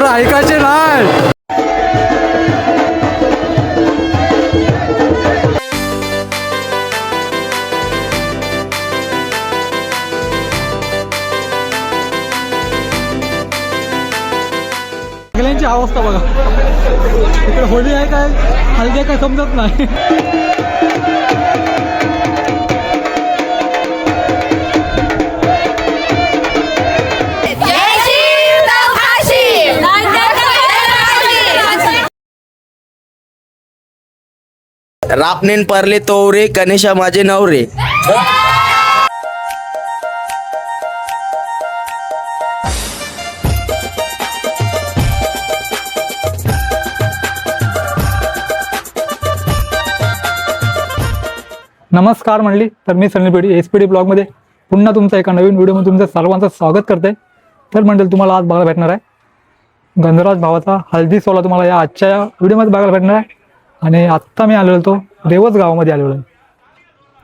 ऐकायचे नाही. सगळ्यांची अवस्था बघा. इकडे होळी आहे काय हलदी काय समजत नाही. रापनेन परले तोवरे कनेशा माझे नवरे. नमस्कार मंडळी, तर मी सनी पेढी SPD ब्लॉगमध्ये पुन्हा तुमचं एका नवीन व्हिडिओमध्ये तुमचं सर्वांचं स्वागत करते. तर मंडळी तुम्हाला आज बघायला भेटणार आहे गंधराज भावाचा हळदी सोहळा. तुम्हाला या आजच्या व्हिडिओमध्ये बघायला भेटणार आहे. आणि आत्ता मी आलेलो होतो रेवस गावामध्ये आलेलो आहे.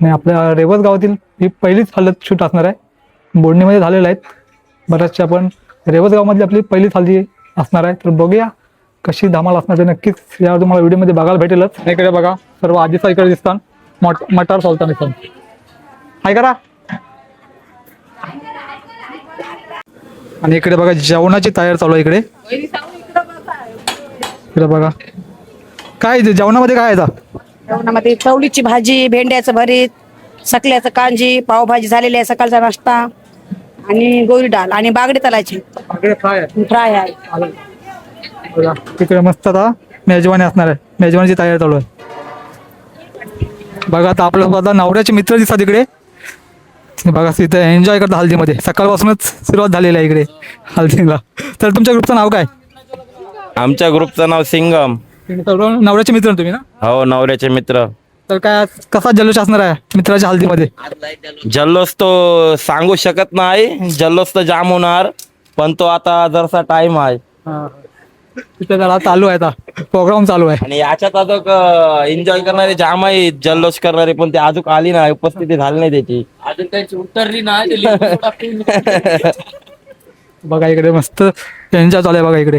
आणि आपल्या रेवस गावातील ही पहिलीच हळद शूट असणार आहे. बोडणीमध्ये झालेलं आहेत बऱ्याचशा, पण रेवस गावामधली आपली पहिलीच हळदी असणार आहे. तर बघूया कशी धमाल असणार ते नक्कीच यावर तुम्हाला व्हिडिओमध्ये बघायला भेटेलच. इकडे बघा सर्व आजीचा इकडे दिसतात मटार सोलताना दिसतात. हाय करा. आणि इकडे बघा जेवणाची तयार चालू आहे. इकडे इकडे बघा काय जेवणामध्ये काय आहे? जेवणामध्ये चवळीची भाजी, भेंड्याचं भरीत, सकल्याचं कांजी, पावभाजी झालेली आहे, सकाळचा नाश्ता आणि गोळी डाळ आणि बागडे तलाची फ्राय आहे. तिकडे मस्त आता मेजवानी असणार आहे. मेजवानीची तयारी चालू आहे. बघा आता आपल्याला आता नवऱ्याचे मित्र दिसतात इकडे. बघा इथे एन्जॉय करतात हल्दीमध्ये. सकाळपासूनच सुरुवात झालेली आहे इकडे हल्दीला. तर तुमच्या ग्रुपचं नाव काय? आमच्या ग्रुपचं नाव सिंगम. नवऱ्याचे मित्र तुम्ही ना? हो, नवऱ्याचे मित्र. तर काय कसा जल्लोष असणार आहे मित्राच्या हल्दीमध्ये? जल्लोष तो सांगू शकत नाही. जल्लोष तर जाम होणार, पण तो आता जरासा टाइम आहे. तिथे जरा चालू आहे, आता प्रोग्राम चालू आहे. आणि याच्यात अजून एन्जॉय करणारे जाम आहे, जल्लोष करणारे, पण ते अजून आली नाही, उपस्थिती झाली नाही त्याची अजून, त्यांची उतरली नाही. बघा इकडे मस्त एन्जॉय चालू आहे. बघा इकडे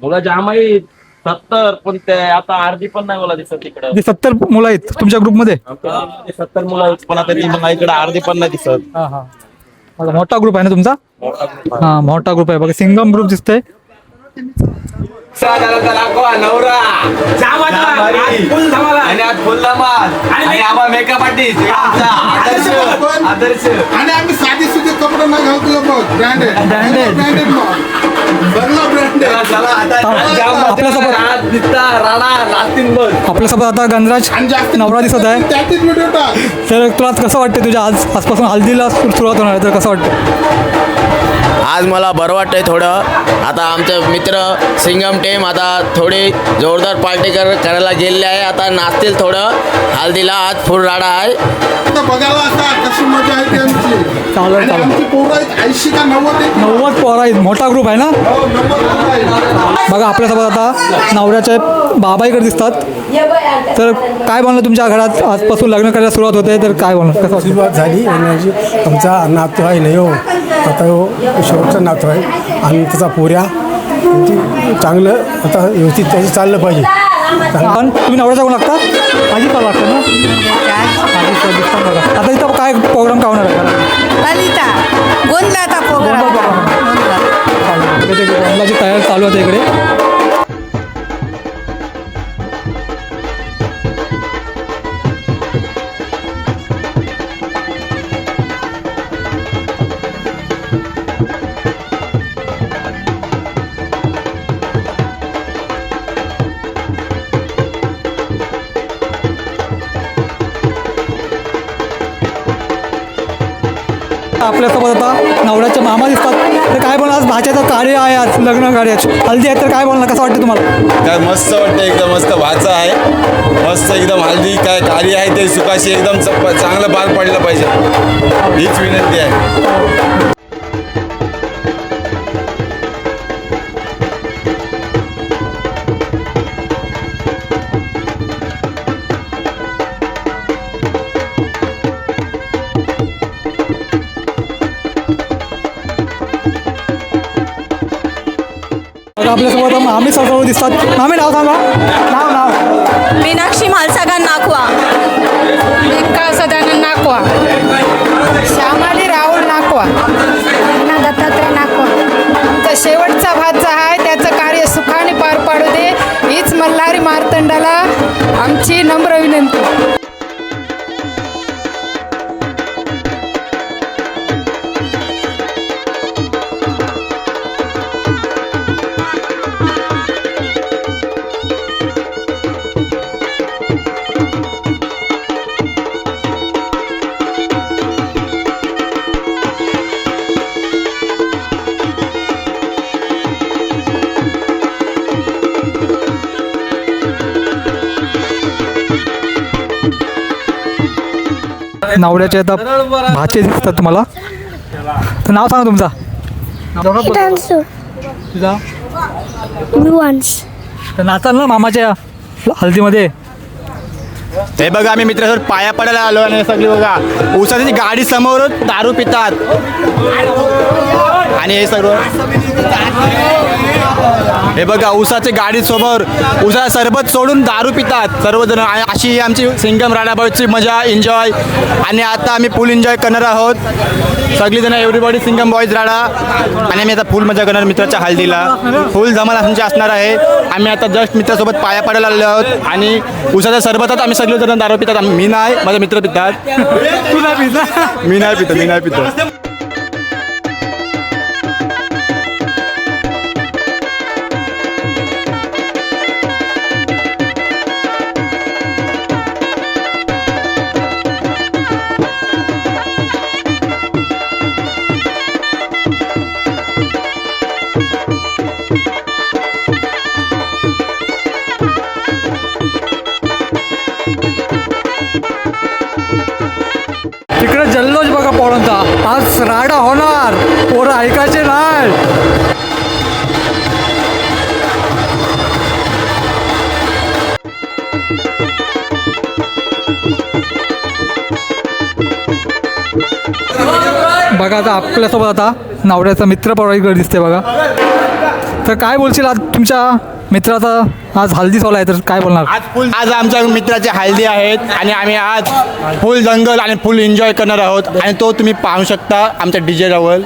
मुलं जाम आहे 70, पण ते आता अर्धी पण नाही मला दिसत तिकडे. 70 मुलं आहेत तुमच्या ग्रुपमध्ये? 70 मुलं आहेत, पण आता ती मला इकडे अर्धी पण नाही दिसत. मोठा ग्रुप आहे ना तुमचा? हा, मोठा ग्रुप आहे. बघा सिंगम ग्रुप दिसतोय. नवरा आणि आज फुल धमाल आणि आम्हाला मेकअप आर्टिस्ट आदर्श आदर्श. आणि आम्ही साधी सुधी कपडे न घालतो बघ, ब्रँडेड ब्रँडेड बघला ब्रँडेड. आपल्यासोबत आता गणराज नवरा दिसत आहे. त्यातच व्हिडिओ टाक. तर तुला कसं वाटतं तुझ्या आजपासून हल्दीला सुरुवात होणार आहे, तर कसं वाटतं? आज मला बरं वाटतंय थोडं. आता आमचे मित्र सिंगम टीम आता थोडी जोरदार पार्टी करायला गेलेली आहे. आता नाचतील थोडं हल्दीला. आज फुल राडा आहे. आता बघायला आता कशी मजा आहे त्यांची. चालेल, आणि चालेल. आमची पोरं आहेत 80 का 90. 90 पोरं आहेत. मोठा ग्रुप आहे ना? हो, 90 पोरं आहेत. बघा आपल्यासोबत आता नवऱ्याचे बाबा इकडे दिसतात. तर काय बोलणं तुमच्या घरात आजपासून लग्न करायला सुरुवात होते, तर काय बोलणं कसं? सुरुवात झाली आणि आमचा नातू आहे नाही हो, आता हो शेवटचा नातू आहे आणि त्याचा पोऱ्या चांगलं आता व्यवस्थित त्याचं चाललं पाहिजे. पण तुम्ही नवऱ्याचा कोण लागता? आजी का लागतं ना? आजी दिसतात बघा. आता इथं काय प्रोग्राम का होणार आहे? ललिता गोंधळाचा प्रोग्राम. गोंधळाची तयारी चालू होते इकडे. आपल्यासोबत आता नवऱ्याचे मामा दिसतात. तर काय बोलणार, आज भाच्याचं कार्य आहे, आज लग्न कार्याची हल्दी आहे, तर काय बोलणार, कसं वाटतं तुम्हाला? काय मस्त वाटतं, एकदम मस्त भाचा आहे, मस्त एकदम हल्दी काय कार्य आहे ते सुखाशी एकदम चांगलं पार पडलं पाहिजे, हीच विनंती आहे. तर आपल्यासोबत आम्ही सर्व दिसतात. आम्ही नाव सांगा. नाव मीनाक्षी मालसागान नाखवा. रेखा सदानंद नाकवा. श्यामाली राहुल नाकवा. दत्तात्रय नाखवा. आमचा शेवटचा भाचा आहे, त्याचं कार्य सुखाने पार पाडू दे हीच मल्हारी मार्तंडाला आमची नम्र विनंती. नावड्याचे आता भाचे दिसतात तुम्हाला. तर नाव सांगा तुमचा. तुझा तर नाचाल ना मामाच्या हल्दीमध्ये. हे बघा आम्ही मित्रासोबत पाया पडायला आलो आणि सगळी बघा उसाची गाडी समोर दारू पितात आणि हे सर्व हे बघा उसाची गाडी समोर उसा सरबत सोडून दारू पितात सर्वजण. अशी ही आमची सिंगम राणाबाईची मजा एन्जॉय. आणि आता आम्ही फुल एन्जॉय करणार आहोत सगळीजण एव्हरीबॉडी सिंगम बॉईज राडा. आणि आम्ही आता फुल मजा करणार मित्राच्या हल्दीला. फुल धमाल आमची असणार आहे. आम्ही आता जस्ट मित्रासोबत पाया पडायला आलेलो आहोत आणि उसाच्या सरबतात आम्ही सगळेजण दारू पितात. मी नाही, माझे मित्र पितात. मी नाही पितो. तिकडे जल्लोष बघा पोरांचा. आज राडा होणार, पोरं ऐकायचे नाही. बघा आता आपल्यासोबत आता नावड्याचा मित्र पवारीकडे दिसते बघा. तर काय बोलशील आज तुमच्या मित्राचा आज हल्दी सोहळा आहे, तर काय बोलणार. आज आमच्या मित्राची हल्दी आहेत आणि आम्ही आज फुल दंगल आणि फुल एन्जॉय करणार आहोत आणि तो तुम्ही पाहू शकता आमच्या DJ रावल.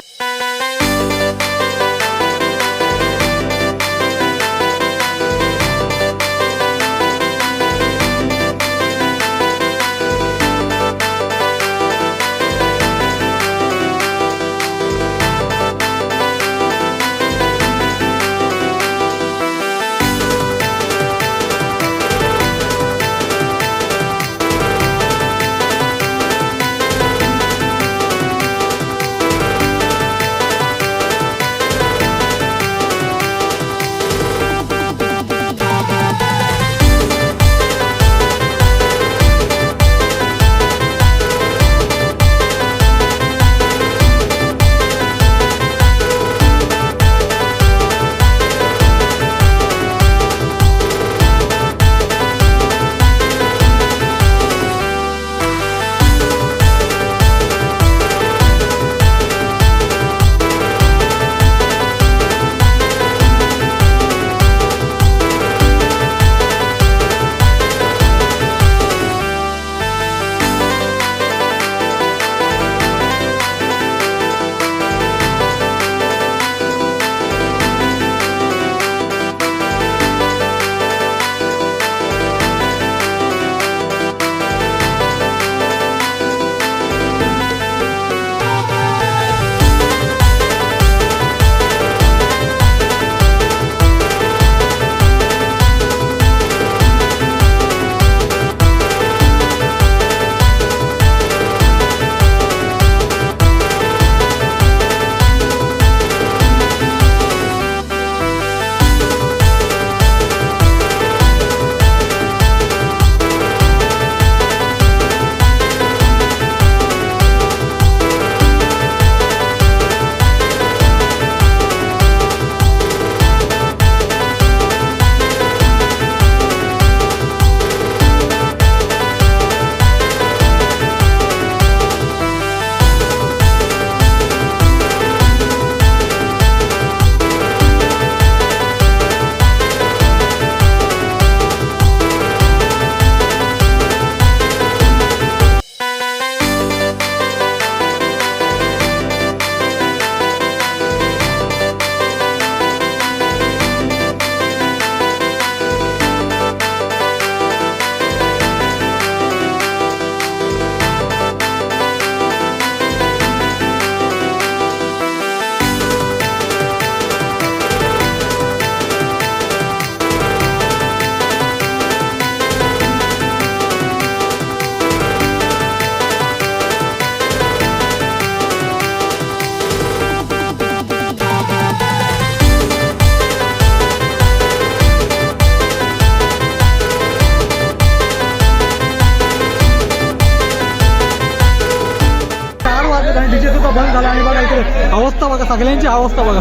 अवस्था बघा, सगळ्यांची अवस्था बघा.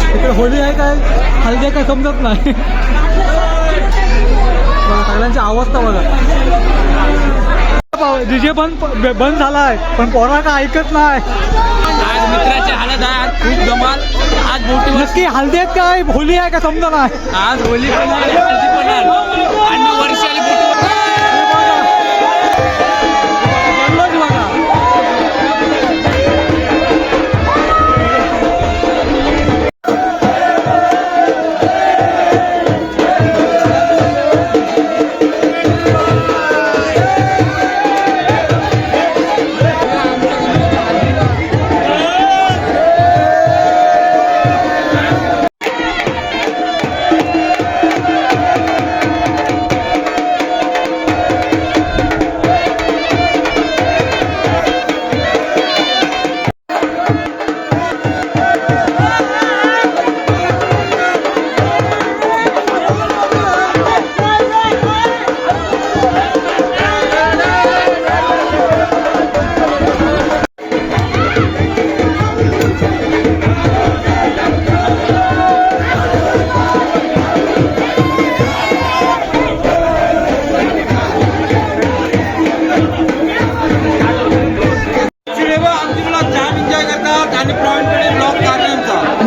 इकडे होळी आहे काय हल्दी आहे काय समजत नाही. बघा, सगळ्यांची अवस्था बघा. डीजे बंद झालाय पण पोरा का ऐकत नाही. आज मित्राची हालत आहे, आज खूप धमाल. आज मोठी नक्की हल्दी आहेत काय होळी आहे का समजा नाही. आज होली पण आहे, हळदी पण आहे. आणि वर्षी आली मोठी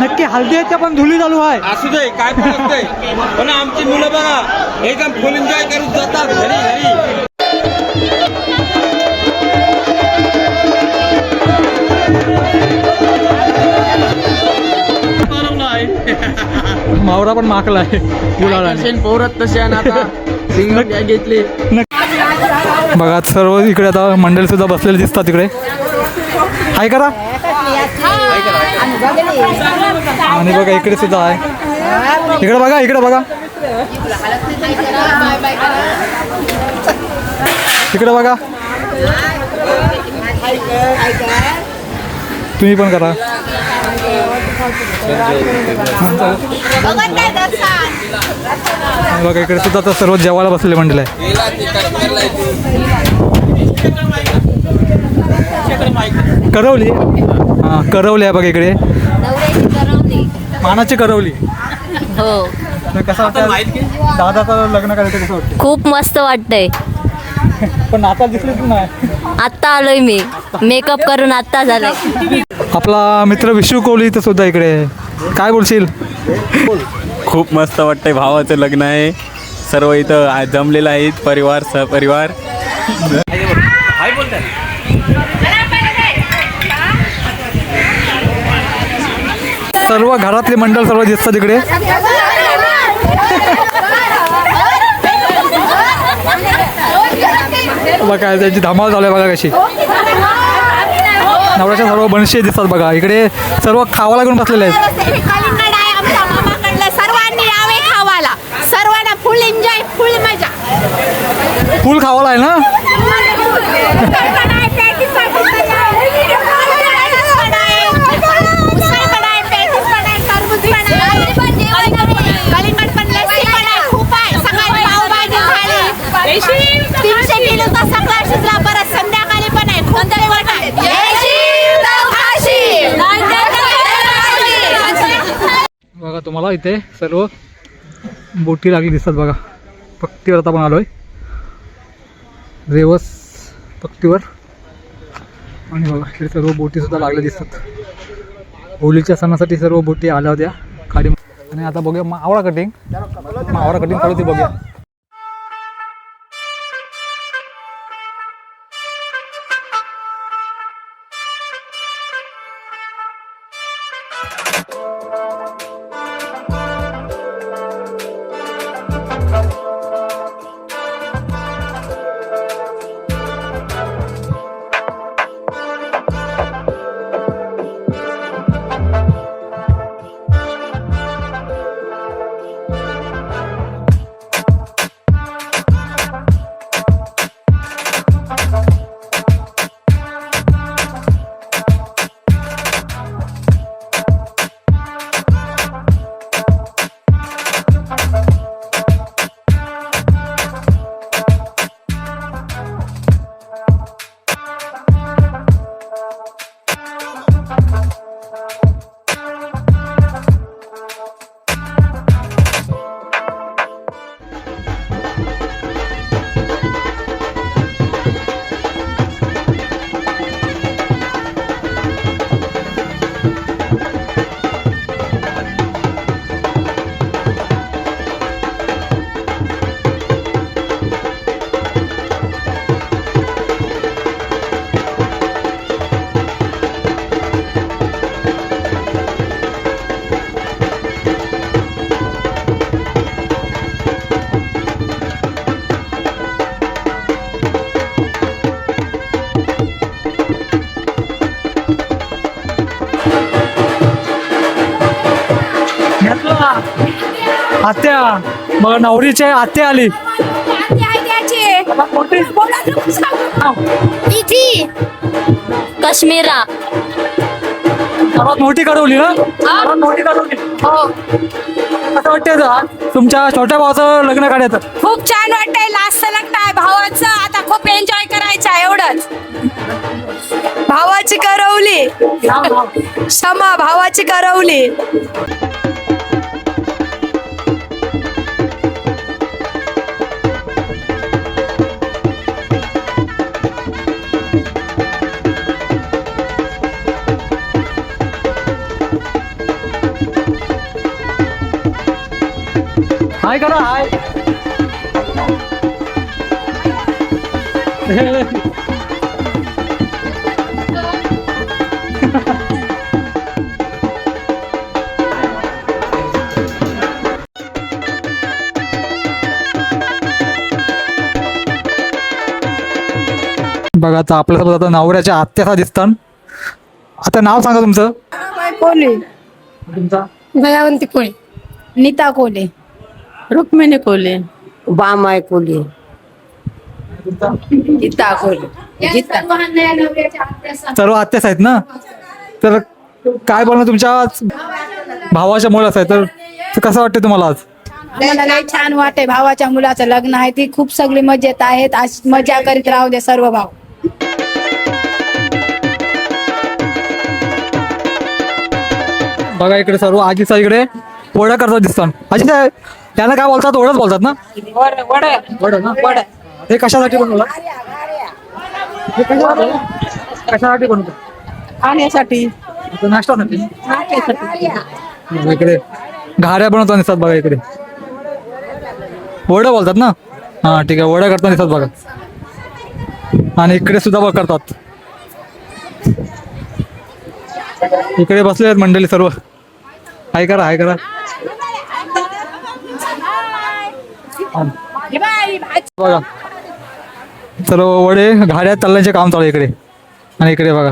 नक्की हल्दी आहेत पण धुली चालू आहे. असू दे, काय पण असते. पण आमची मुलं बघा एकदम फुल एन्जॉय करून जातात घरी घरी. मावरा पण माकला आहे गुलाला. पोरत तसे आता सिंगम घेतली. बघा सर्व इकडे आता मंडळी सुद्धा बसलेले दिसतात तिकडे. हाय करा. आणि बघा इकडे सुद्धा आहे. इकडे बघा, इकडे बघा, इकडे बघा. तुम्ही पण करा. बघा इकडे सुद्धा आता सर्व जेवायला बसलेले मंडळ आहे. करवली. हां करवली आहे बघा इकडे. मानाची करवली. हो, कसं वाटतं दादाचं लग्न करायचं कसं वाटतं. खूप मस्त वाटतंय. पण आता दिसले तू नाही. आत्ता आलोय मी, मेकअप करून आत्ता झालंय. आपला मित्र विशू कोहली इथं सुद्धा इकडे आहे. काय बोलशील. खूप मस्त वाटतंय. भावाचं लग्न आहे, सर्व इथं जमलेलं आहेत, परिवार सहपरिवार. सर्व घरातले मंडळ सर्व दिसतात इकडे. बघा त्यांची धमाल चालू आहे बघा कशी. नवऱ्याच्या सर्व बनशे दिसतात बघा इकडे. सर्व खावाला घेऊन बसलेले आहेत. सर्वांनी यावे खावाला, सर्वांना फुल एन्जॉय, फुल मजा. फुल खावाला आहे ना. कलिंगड पण लस्सी पण आहे, खूप आहे. सकाळी पावभाजी झाली, 300 किलोचा सगळा शिजला. परत संध्याकाळी पण आहे, खूप जेवण आहे. बघा तुम्हाला इथे सर्व बोटी लागली दिसतात बघा. पक्तीवर आता आपण आलोय, रेवस पक्तीवर. आणि बघा इकडे सर्व बोटी सुद्धा लागल्या दिसतात. होलीच्या सणासाठी सर्व बोटी आल्या होत्या खाडी. आणि आता बघूया मावळा कटिंग. मावळा कटिंग चालू होती बघूया. आत्या मग नवरीचे आत्या आली. काश्मीरा सर्वात मोठी कडवली ना, सर्वात मोठी कडवली. कसं वाटतंय तुमच्या छोट्या भावाचं लग्न काढायचं? खूप छान वाटतंय. लास्ट लग्न आहे भावाचं. आता खूप एन्जॉय करायचं आहे एवढंच. भावाची करवली क्षमा, भावाची करवली. हाय करा हाय. बघा आता आपल्यासोबत आता नवऱ्याच्या आत्याचा दिसतात. आता नाव सांगा तुमचं. कोले, तुमचा दयावंती कोळी, नीता कोले, रुक्मिणी कोले, बामाय कोले, गीता कोले. सर्व आत्याच आहेत ना. तर काय बोलणं तुमच्या भावाच्या मुलाचं आहे, तर कसं वाटतं तुम्हाला आज? मला लय छान वाटते. भावाच्या मुलाचं लग्न आहे, ती खूप सगळी मजेत आहेत. आज मजा करीत राहू दे सर्व भाऊ. बघा इकडे सर्व आजीचा इकडे वडा करतात दिसतात. आजी त्यांना काय बोलतात? वडच बोलतात ना. वड ना. हे कशासाठी बनवलं? हे कशासाठी बनवतात? खाण्यासाठी, नाश्त्यासाठी. इकडे घाऱ्या बनवताना दिसतात बघा. इकडे वडा बोलतात ना. हा ठीक आहे, वडा करताना दिसतात बघा. आणि इकडे सुद्धा बघ करतात. इकडे बसले आहेत मंडळी सर्व. हाय करा हाय करा. बघा सर्व वडे घाड्या तळण्याचे काम चालू आहे इकडे. आणि इकडे बघा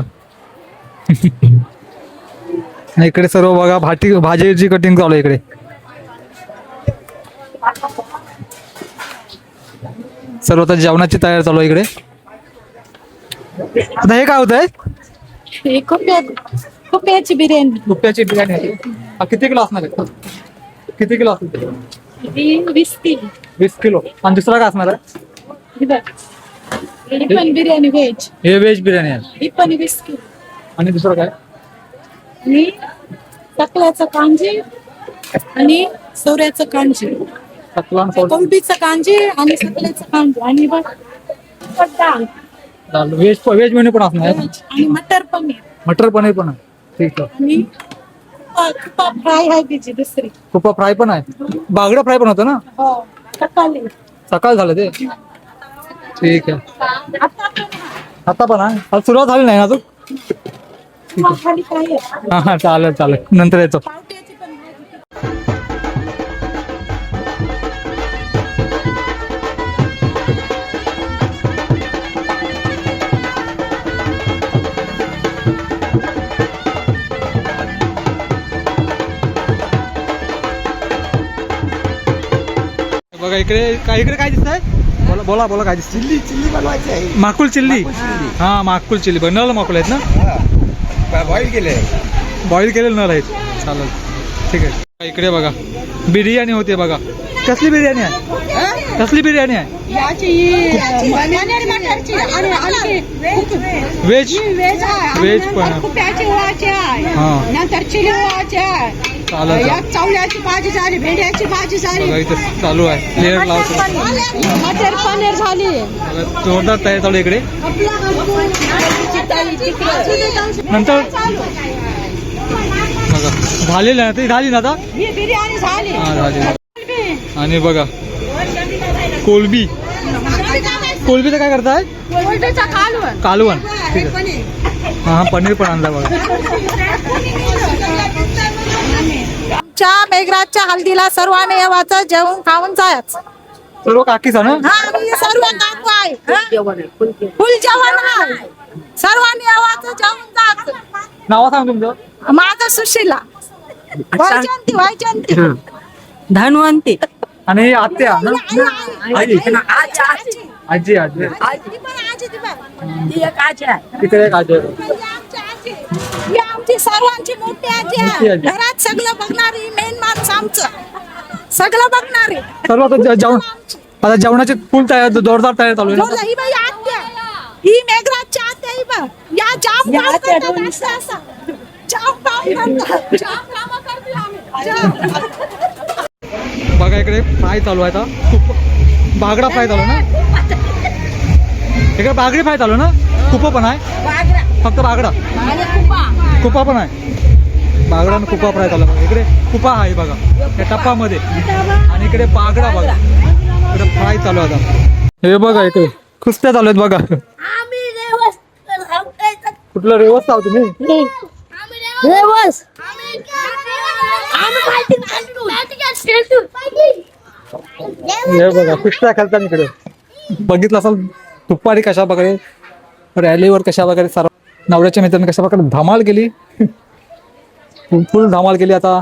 आणि इकडे सर्व बघा भाजीची कटिंग चालू आहे इकडे. सर्व आता जेवणाची तयारी चालू आहे इकडे. आता हे काय होत आहे? खुप्याची बिर्याणी, रुपयाची बिर्याणी आहे. किती किलो असणार आहे? किती किलो असणार? 20 किलो. आणि दुसरा काय असणार आहे? पण बिर्याणी व्हेज, हे व्हेज बिर्याणी आहे. ही पण 20 किलो. आणि दुसरं काय? आणि सकल्याचं कांजी आणि सोऱ्याचं कांजी, कोलंबीचं कांजी आणि सकल्याचं कांजी आणि बघ डाळ व्हेज मेन्यू पण असणार आहे. आणि मटर पनीर, मटर पनीर पण आहे. ठीक आहे. आणि तुपा फ्राय आहे तिची दुसरी. कुपा फ्राय पण आहे. बागडा फ्राय पण होतं ना. हो, सकाळी सकाळ झालं ते. ठीक आहे. आता पण आहे. आज सुरुवात झाली नाही ना अजून. खाली फ्राय आहे. हा हा चालेल चालेल, नंतर येतो. पावट्याची पण भाजी. बघा इकडे काय दिसत आहे? बोला बोला काय दिसत? चिल्ली बनवायची आहे. माकुल चिल्ली. हा माकुल चिल्ली बनवलं. माकुल आहेत ना. बॉईल केले, बॉईल केलेलं नळ आहेत. चालेल ठीक आहे. इकडे बघा बिर्याणी होते बघा. कसली बिर्याणी आहे? कसली बिर्याणी आहे? व्हेज व्हेज पण हा चालेल. चवल्याची भाजी झाली, भेंड्याची भाजी झाली, बघा इथे चालू आहे. लेअर लावतो. मटर पनीर झाली. जोरदार तयारी चालू आहे इकडे. नंतर बघा झालेलं ना, ती झाली ना आता. बिर्याणी झाली. हा झाली. आणि बघा कोलबी. कोलबीचं काय करताय? कालवण. ठीक आहे. हा पनीर पण आणला बघा. आमच्या मेघराजच्या हल्दीला सर्वांनी येवाचं, जेवण खाऊन जायचं. सर्व काकीचा ना. हा, आम्ही सर्व काकू आहे. फुल जेवण आहे. सर्वांनी येवाचं, जेवण जायचं. नाव सांग तुमचं. माझं सुशीला. धन्वंती आणि आत्या ना? आजी आजी तिकडे एक आजी आहे. ही आमची सर्वांची मोठी आजी मोठी आहे. आजी. घरात सगळं बघणारी मेन माणूस आमचं सगळं बघणारी. सर्व आता जेवण आता जेवणाची फुल तयार जोरदार तयार चालू आहे हो, ना? ही बाई आत्या ही मेघराजची आत्या ही बघ या जाम काम करतात असं असं जाम काम करतात जाम कामं करते आम्ही जाम. बघा इकडे फ्राय चालू आहे आता खूप बागडा फ्राय चालू आहे ना? इकडे बागडी फ्राय चालू आहे ना? कुपा पण आहे फक्त बागडा कुपा पण आहे बागडा आणि कुपा फ्राय चालू आहे बघा. इकडे कुपा आहे बघा त्या टप्पामध्ये आणि इकडे बागडा बघा इकडे फ्राय चालू आहे आता. हे बघा इकडे कुस्त्या चालू आहेत बघा. कुठलं रेवस आहो तुम्ही? हे बघा कुस्त्या खेळतात इकडे बघितलं असाल दुपारी कशा प्रकारे रॅलीवर कशा प्रकारे सर्व नवऱ्याच्या मित्रांनी कशा प्रकारे धमाल केली फुल धमाल केली. आता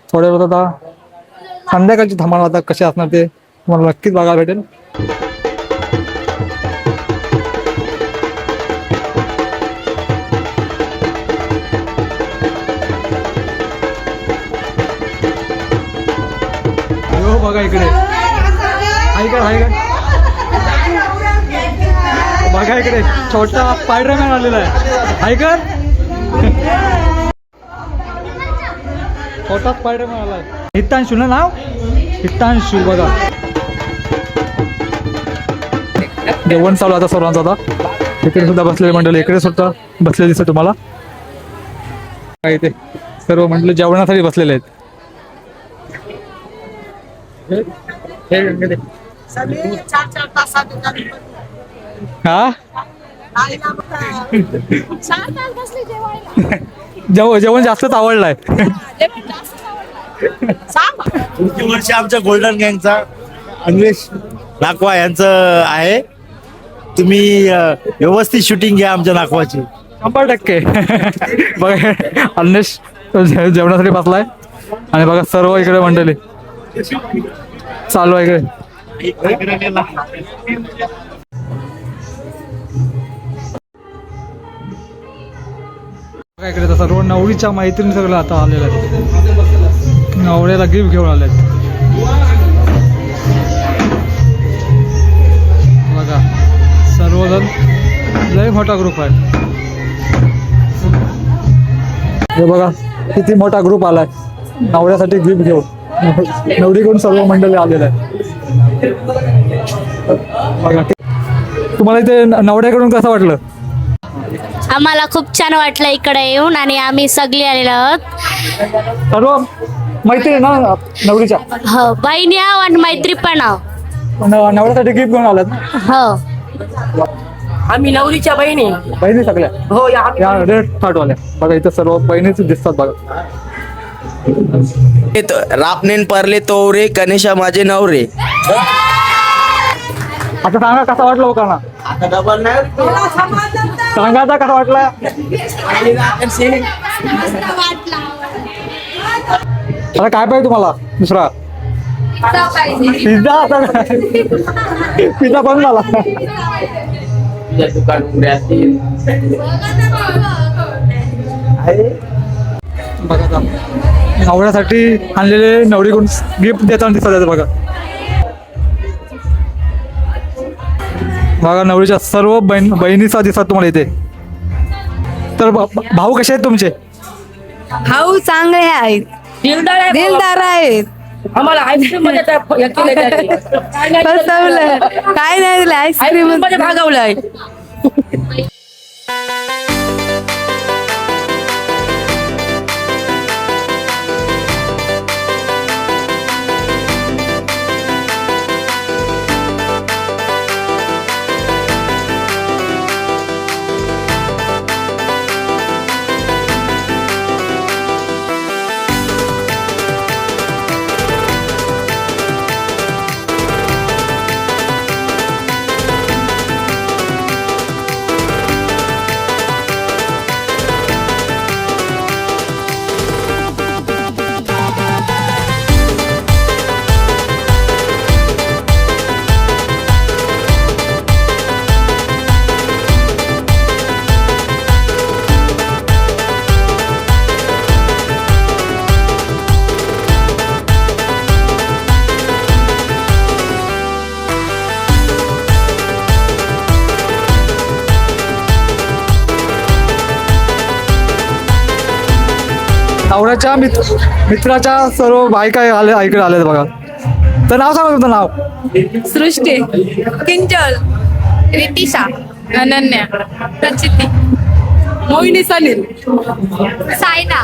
थोड्या वेळात आता संध्याकाळची धमाल आता कशी असणार ते तुम्हाला नक्कीच बघायला भेटेल. हो बघा इकडे बघा इकडे छोटा स्पायडरमॅन आलेला आहे ऐकर छोटा स्पायडरमॅन आलाय. हितांशू ना नाव हितांशू बघा. जेवण चालू आता सर्वांचं आता इकडे सुद्धा बसलेले मंडळी इकडे सुद्धा बसलेले दिसत तुम्हाला काय ते सर्व मंडळी जेवणासाठी बसलेले आहेत. हा जेवण जास्तच आवडलाय. वर्षी आमच्या गोल्डन गँगचा अन्वेष नाकवा यांचं आहे. तुम्ही व्यवस्थित शूटिंग घ्या आमच्या नाकवाची 100%. बघा अन्वेष जेवणासाठी बसलाय आणि बघा सर्व इकडे मंडळी चालू आहे इकडे. इकडे तर सर्व नवरीच्या मैत्रिणी सगळं आता आलेल्या आहेत नवऱ्याला गिफ्ट घेऊन आले आहेत बघा सर्वजण लय मोठा ग्रुप आहे. हे बघा किती मोठा ग्रुप आलाय नवऱ्यासाठी गिफ्ट घेऊन नवरीकडून सर्व मंडळी आलेलं आहे बघा. तुम्हाला इथे नवऱ्याकडून कसं वाटलं? आम्हाला खूप छान वाटलं इकडे येऊन आणि आम्ही सगळे आलेलो आहोत. सर्व मैत्री ना नवरीच्या हो बहिणी आहो आणि मैत्री पण आहो. नवऱ्यासाठी गिफ्ट घेऊन आलात ना? हो आम्ही नवरीच्या बहिणी बहिणी सगळ्या हो या रेड थाटवाल्या बघा इथं सर्व बहिणीच दिसतात बघा. रापनेन परले तोरे कनिषा माझे नवरे. आता सांगा कसा वाटला लोकांना? आता डबल नाही सांगा आता कसा वाटला? आता काय पाहिजे तुम्हाला दुसरा? पिझ्झा. आता पिझ्झा पण झाला बघा आता नवऱ्यासाठी आणलेले नवरीकडून गिफ्ट देताना दिसत बघा. बघा नवरीच्या सर्व बहिणीचा दिसतात तुम्हाला इथे. तर भाऊ कसे आहेत तुमचे? भाऊ चांगले आहेत दिलदार आहेत. आम्हाला आईस्क्रीम मध्ये काय नाही दिलं आईस्क्रीम मध्ये भागवलंय. नवऱ्याच्या मित्राच्या सर्व बायका इकडे आल्या बघा. तर नाव सांगा तुमचं नाव. सृष्टी, किंजल, रितिशा, अनन्या, प्रचिती, मोहिनी, सलील, सायना.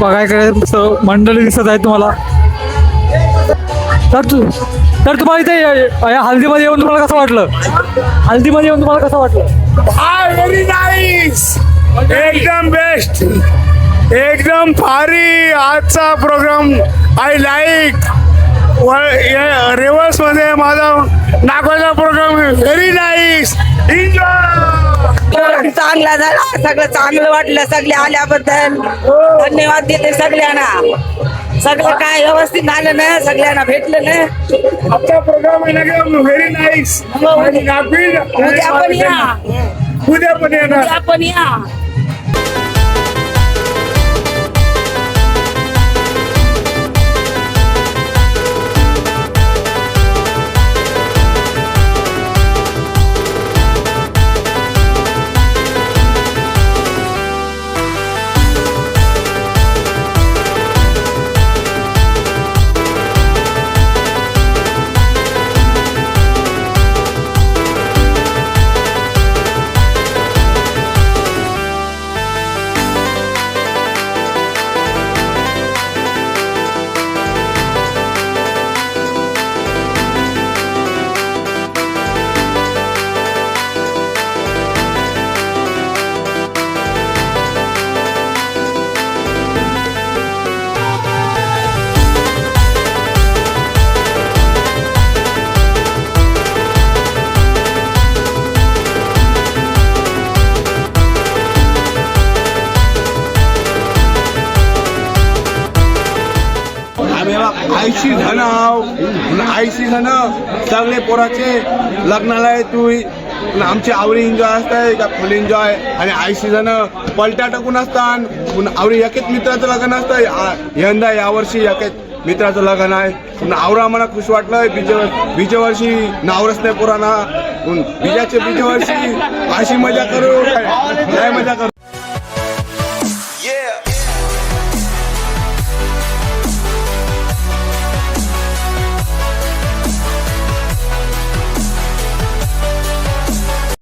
बघायकडे मंडळी दिसत आहे तुम्हाला. तर तुम्हाला इथे या हल्दीमध्ये येऊन तुम्हाला कसं वाटलं? हल्दीमध्ये येऊन तुम्हाला कसं वाटलं? व्हेरी नाईस, एकदम बेस्ट, एकदम भारी आजचा प्रोग्राम. I like. रिव्हर्स मध्ये माझा नागोचा प्रोग्राम व्हेरी नाईस. चांगला झाला, सगळं चांगलं वाटलं. सगळे आल्याबद्दल धन्यवाद देते सगळ्यांना. सगळं काय व्यवस्थित झालं ना, सगळ्यांना भेटलं ना. आजचा प्रोग्राम व्हेरी नाईस. उद्या पण या, उद्या पण येणार, उद्या पण या. 80 जण हाव 80 जण सगळे पोराचे लग्नाला तू आमची आवरी एन्जॉय असताय का फुल एन्जॉय आणि 80 जण पलट्या टाकून असतात आवरी एकेच मित्राचं लग्न असतंय यंदा यावर्षी एकेच मित्राचं लग्न आहे आवरा आम्हाला खुश वाटलंय बीजे वर्षी नावरच नाही पोरांना बीजाचे बीजे वर्षी अशी मजा करू काय मजा करू